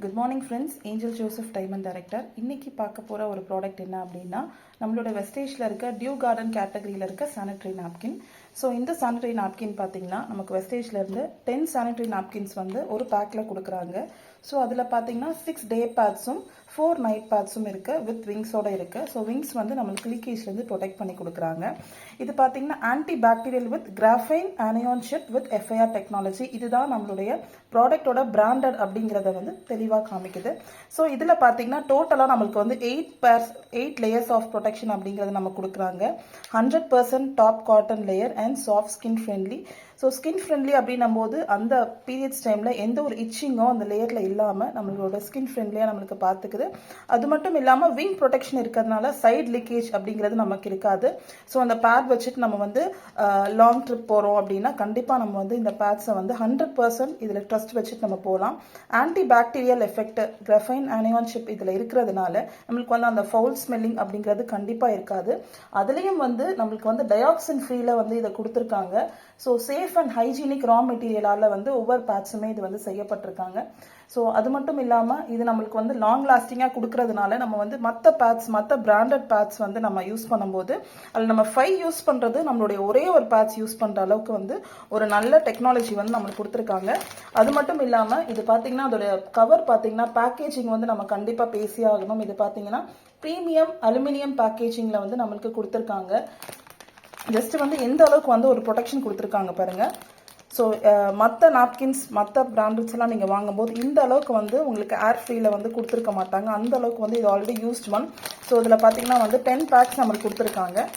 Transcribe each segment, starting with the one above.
Good morning friends, angel Joseph diamond director. இன்னைக்கு பார்க்க போகிற ஒரு ப்ராடக்ட் என்ன அப்படின்னா, நம்மளோட வெஸ்டேஜில் இருக்க டியூ கார்டன் கேட்டகரியில் இருக்க சானிடரி நாப்கின். ஸோ இந்த சானிடரி நாப்கின் பார்த்தீங்கன்னா நமக்கு வெஸ்டேஜில் இருந்து 10 சானிடரி நாப்கின்ஸ் வந்து ஒரு பேக்கில் கொடுக்குறாங்க. ஸோ அதில் பார்த்தீங்கன்னா 6 டே பேட்ஸும் 4 நைட் பேட்ஸும் இருக்குது, வித் விங்ஸோட இருக்குது. ஸோ விங்ஸ் வந்து நம்மளுக்கு லீக்கேஜ்லேருந்து ப்ரொடெக்ட் பண்ணி கொடுக்குறாங்க. இது பார்த்தீங்கன்னா anti bacterial with graphene anion chip with FIR technology. இதுதான் நம்மளுடைய ப்ராடக்டோட பிராண்டட் அப்படிங்கிறத வந்து தெளிவாக காமிக்குது. ஸோ இதில் பார்த்தீங்கன்னா டோட்டலாக நம்மளுக்கு வந்து 8 லேயர்ஸ் ஆஃப் ப்ரொடெக்ஷன் அப்படிங்கிறது நம்ம கொடுக்குறாங்க. 100% top cotton layer and soft skin friendly. So skin friendly அப்படின்னும் போது அந்த பீரியட்ஸ் டைமில் எந்த ஒரு இச்சிங்கோ அந்த லேயரில் இல்லாமல் நம்மளோட ஸ்கின் ஃப்ரெண்ட்லியாக நம்மளுக்கு பார்த்துக்குது. அது மட்டும் இல்லாமல் விங் ப்ரொடெக்ஷன் இருக்கிறதுனால சைட் லீக்கேஜ் அப்படிங்கிறது நமக்கு இருக்காது. ஸோ அந்த பேட் வச்சுட்டு நம்ம வந்து லாங் ட்ரிப் போகிறோம் அப்படின்னா கண்டிப்பாக நம்ம வந்து இந்த பேட்ஸை வந்து 100% இதில் ட்ரஸ்ட் வச்சுட்டு நம்ம போகலாம். Anti bacterial effect graphene anion chip இதில் இருக்கிறதுனால நம்மளுக்கு வந்து அந்த ஃபவுல் ஸ்மெல்லிங் அப்படிங்கிறது கண்டிப்பாக இருக்காது. அதுலேயும் வந்து நம்மளுக்கு வந்து டயாக்சின் ஃப்ரீல வந்து இதை கொடுத்துருக்காங்க. ஸோ சேஃப் அண்ட் ஹைஜீனிக் ரா மெட்டீரியலால் வந்து ஒவ்வொரு பேட்ஸுமே இது வந்து செய்யப்பட்டிருக்காங்க. ஸோ அது மட்டும் இல்லாமல் இது நம்மளுக்கு வந்து லாங் லாஸ்டிங்காக கொடுக்கறதுனால நம்ம வந்து மற்ற பிராண்டட் பேட்ஸ் வந்து நம்ம யூஸ் பண்ணும்போது அதில் நம்ம 5 யூஸ் பண்ணுறது நம்மளுடைய ஒரே ஒரு பேட்ஸ் யூஸ் பண்ணுற அளவுக்கு வந்து ஒரு நல்ல டெக்னாலஜி வந்து நம்மளுக்கு கொடுத்துருக்காங்க. அது மட்டும் இல்லாமல் இது பார்த்தீங்கன்னா அதோட கவர் பார்த்தீங்கன்னா பேக்கேஜிங் வந்து நம்ம கண்டிப்பாக பேசி ஆகணும். இது பார்த்தீங்கன்னா ப்ரீமியம் அலுமினியம் பேக்கேஜிங்கில் வந்து நம்மளுக்கு கொடுத்துருக்காங்க. ஜஸ்ட் வந்து எந்த அளவுக்கு வந்து ஒரு ப்ரொடெக்ஷன் கொடுத்துருக்காங்க பாருங்கள். ஸோ மற்ற நாப்கின்ஸ் மற்ற பிராண்டட்ஸ் எல்லாம் நீங்கள் வாங்கும்போது இந்த அளவுக்கு வந்து உங்களுக்கு ஏர் ஃப்ரீயில் வந்து கொடுத்துருக்க மாட்டாங்க. அந்த அளவுக்கு வந்து இது ஆல்ரெடி யூஸ்ட் ஒன். ஸோ இதில் பார்த்தீங்கன்னா வந்து 10 பேக்ஸ் நம்மளுக்கு கொடுத்துருக்காங்க.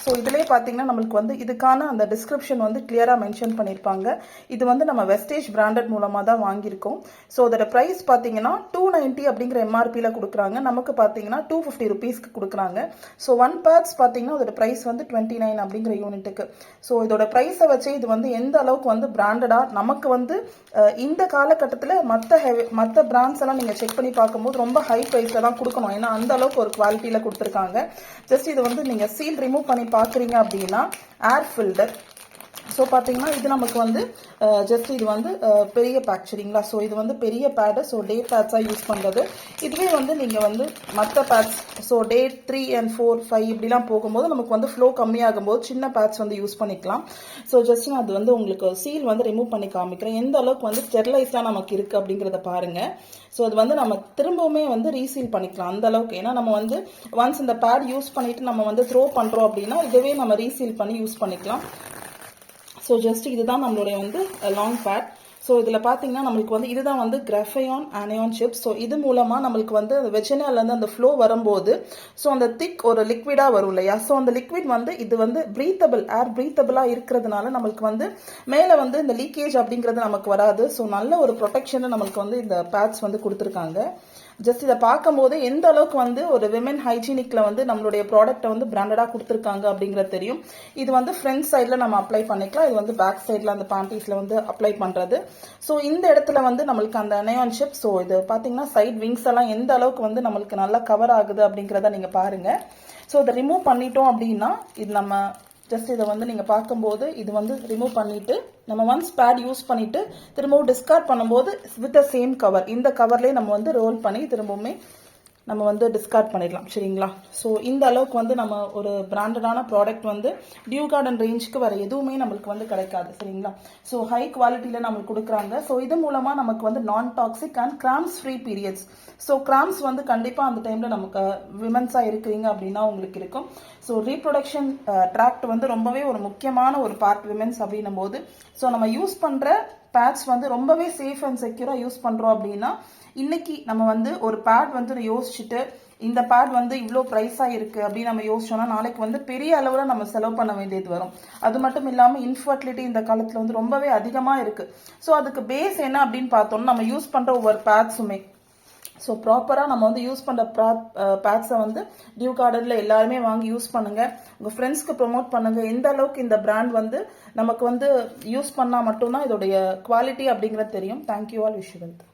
ஸோ இதிலே பார்த்தீங்கன்னா நம்மளுக்கு வந்து இதுக்கான அந்த டிஸ்கிரிப்ஷன் வந்து கிளியராக மென்ஷன் பண்ணியிருப்பாங்க. இது வந்து நம்ம வெஸ்டேஜ் பிராண்டட் மூலமாக தான் வாங்கியிருக்கோம். ஸோ அதோட ப்ரைஸ் பார்த்தீங்கன்னா 290 அப்படிங்கிற எம்ஆர்பியில் கொடுக்குறாங்க. நமக்கு பார்த்தீங்கன்னா 250 ருபீஸ்க்கு கொடுக்குறாங்க. ஸோ 1 பேக்ஸ் பார்த்தீங்கன்னா அதோட ப்ரைஸ் வந்து 29 அப்படிங்கிற யூனிட்டுக்கு. ஸோ இதோட ப்ரைஸை வச்சு இது வந்து எந்த அளவுக்கு வந்து பிராண்டடாக நமக்கு வந்து இந்த காலகட்டத்தில் மற்ற பிராண்ட்ஸ் எல்லாம் நீங்கள் செக் பண்ணி பார்க்கும்போது ரொம்ப ஹை ப்ரைஸில் தான் கொடுக்கணும். ஏன்னா அந்த அளவுக்கு ஒரு குவாலிட்டியில் கொடுத்துருக்காங்க. ஜஸ்ட் இது வந்து நீங்கள் சீல் ரிமூவ் பண்ணி பார்க்குறீங்க அப்படின்னா ஏர் ஃபில்டர். ஸோ பார்த்தீங்கன்னா இது நமக்கு வந்து ஜஸ்ட் இது வந்து பெரிய பேக் சரிங்களா. ஸோ இது வந்து பெரிய பேடு. ஸோ டே பேட்ஸாக யூஸ் பண்ணுறது. இதுவே வந்து நீங்கள் வந்து மற்ற பேட்ஸ் ஸோ டே 3 and 4, 5 இப்படிலாம் போகும்போது நமக்கு வந்து ஃப்ளோ கம்மியாகும் போது சின்ன பேட்ஸ் வந்து யூஸ் பண்ணிக்கலாம். ஸோ ஜஸ்ட் நான் அது வந்து உங்களுக்கு சீல் வந்து ரிமூவ் பண்ணி காமிக்கிறேன். எந்த அளவுக்கு வந்து ஸ்டெர்லைஸாக நமக்கு இருக்குது அப்படிங்கிறத பாருங்கள். ஸோ அது வந்து நம்ம திரும்பவுமே வந்து ரீசீல் பண்ணிக்கலாம் அந்த அளவுக்கு. ஏன்னா நம்ம வந்து ஒன்ஸ் இந்த பேட் யூஸ் பண்ணிவிட்டு நம்ம வந்து த்ரோ பண்ணுறோம் அப்படின்னா இதுவே நம்ம ரீசீல் பண்ணி யூஸ் பண்ணிக்கலாம். ஸோ ஜஸ்ட் இதுதான் நம்மளுடைய வந்து லாங் பேட். ஸோ இதில் பார்த்தீங்கன்னா நம்மளுக்கு வந்து இதுதான் வந்து கிராஃபைன் ஆனியான் சிப். ஸோ இது மூலமாக நம்மளுக்கு வந்து வெஜினாலேருந்து அந்த ஃப்ளோ வரும்போது ஸோ அந்த திக் ஒரு லிக்விடாக வரும் இல்லையா. ஸோ அந்த லிக்விட் வந்து இது வந்து ப்ரீத்தபிள் ஏர் ப்ரீத்தபிளாக இருக்கிறதுனால நம்மளுக்கு வந்து மேலே வந்து இந்த லீக்கேஜ் அப்படிங்கிறது நமக்கு வராது. ஸோ நல்ல ஒரு ப்ரொடெக்ஷனை நம்மளுக்கு வந்து இந்த பேட்ஸ் வந்து கொடுத்துருக்காங்க. ஜஸ்ட் இதை பார்க்கும்போது எந்த அளவுக்கு வந்து ஒரு விமென் ஹைஜீனிக்கில் வந்து நம்மளுடைய ப்ராடக்ட்டை வந்து பிராண்டடாக கொடுத்துருக்காங்க அப்படிங்கிறது தெரியும். இது வந்து ஃப்ரண்ட் சைடில் நம்ம அப்ளை பண்ணிக்கலாம். இது வந்து பேக் சைடில் அந்த பேண்டீஸில் வந்து அப்ளை பண்ணுறது. ஸோ இந்த இடத்துல வந்து நம்மளுக்கு அந்த அனயான் ஷிப். ஸோ இது பார்த்தீங்கன்னா சைட் விங்ஸ் எல்லாம் எந்த அளவுக்கு வந்து நம்மளுக்கு நல்லா கவர் ஆகுது அப்படிங்கிறத நீங்கள் பாருங்கள். ஸோ இதை ரிமூவ் பண்ணிட்டோம் அப்படின்னா இது நம்ம ஜஸ்ட் இதை வந்து நீங்கள் பார்க்கும்போது இது வந்து ரிமூவ் பண்ணிவிட்டு நம்ம ஒன்ஸ் பேட் யூஸ் பண்ணிவிட்டு திரும்பவும் டிஸ்கார்ட் பண்ணும்போது வித் த சேம் கவர் இந்த கவர்லேயே நம்ம வந்து ரோல் பண்ணி திரும்பவுமே நம்ம வந்து டிஸ்கார்ட் பண்ணிடலாம் சரிங்களா. ஸோ இந்த அளவுக்கு வந்து நம்ம ஒரு பிராண்டடான ப்ராடக்ட் வந்து டியூ கார்டன் ரேஞ்சுக்கு வேறு எதுவுமே நம்மளுக்கு வந்து கிடைக்காது சரிங்களா. ஸோ ஹை குவாலிட்டியில் நம்மளுக்கு கொடுக்குறாங்க. ஸோ இது மூலமாக நமக்கு வந்து நான் toxic and grams free periods. So grams வந்து கண்டிப்பாக அந்த டைமில் நமக்கு விமன்ஸாக இருக்கிறீங்க அப்படின்னா உங்களுக்கு இருக்கும். ஸோ ரீப்ரொடக்ஷன் ட்ராக்ட் வந்து ரொம்பவே ஒரு முக்கியமான ஒரு பார்ட் விமென்ஸ் அப்படின்னும் போது ஸோ நம்ம யூஸ் பண்ணுற பேட்ஸ் வந்து ரொம்பவே சேஃப் அண்ட் செக்யூராக யூஸ் பண்ணுறோம் அப்படின்னா இன்னைக்கு நம்ம வந்து ஒரு பேட் வந்து யோசிச்சுட்டு இந்த பேட் வந்து இவ்வளோ ப்ரைஸாக இருக்குது அப்படின்னு நம்ம யோசிச்சோம்னா நாளைக்கு வந்து பெரிய அளவில் நம்ம செலவு பண்ண வேண்டியது வரும். அது மட்டும் இல்லாமல் இன்ஃபர்டிலிட்டி இந்த காலத்தில் வந்து ரொம்பவே அதிகமாக இருக்குது. ஸோ அதுக்கு பேஸ் என்ன அப்படின்னு பார்த்தோம்னா நம்ம யூஸ் பண்ணுற ஒவ்வொரு பேட்ஸுமே ஸோ ப்ராப்பராக நம்ம வந்து யூஸ் பண்ணுற பேட்ஸை வந்து டியூ கார்டனில் எல்லாருமே வாங்கி யூஸ் பண்ணுங்கள். உங்கள் ஃப்ரெண்ட்ஸ்க்கு ப்ரொமோட் பண்ணுங்கள். எந்த அளவுக்கு இந்த பிராண்ட் வந்து நமக்கு வந்து யூஸ் பண்ணால் மட்டும்தான் இதோடைய குவாலிட்டி அப்படிங்கிறது தெரியும். Thank you all. Wish you wealth.